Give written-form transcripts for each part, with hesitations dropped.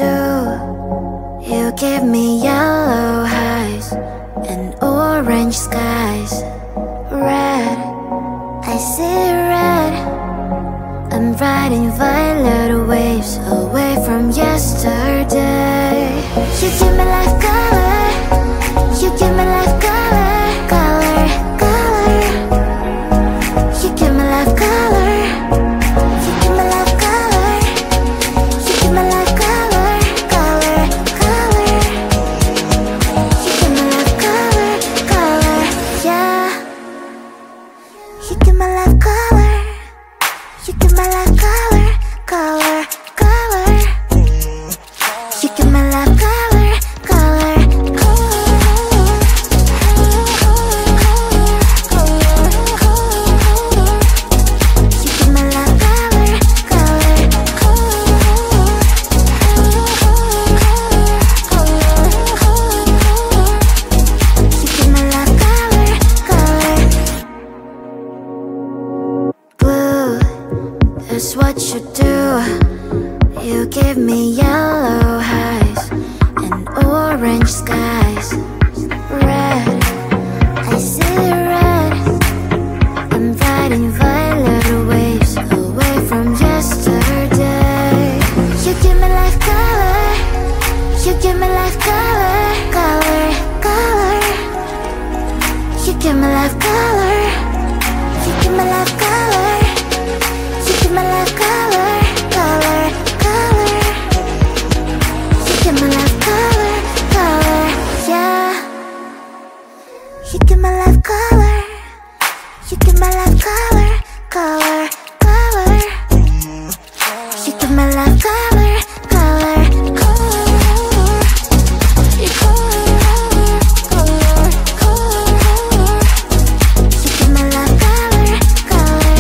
do. You give me yellow highs and orange skies. Red, I see red. I'm riding violet waves away from yesterday. You give me life color. You give me life color, color, color. You give me life color. You give me life color. You give me life color, color, color. You give me life color, color, yeah. You give me life color. You give me life color, color, color. You give me life color, color, color. You give me life color, color, you give me life color, color. Blue, that's what you do. You give me yellow highs and orange skies. Red, I see red. I'm riding violet waves away from yesterday. You give me life color. You give me life color, color, color. You give me life color. You give me life color. You give me life color, color, color. You give me life color, color, yeah. You give me life color. You give me life color, color, color. You give me life color, color, color. You color, color, color. You give me life color, color.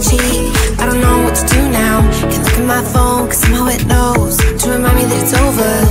cheek. I don't know what to do now. Can't look at my phone, cause somehow it knows to remind me that it's over.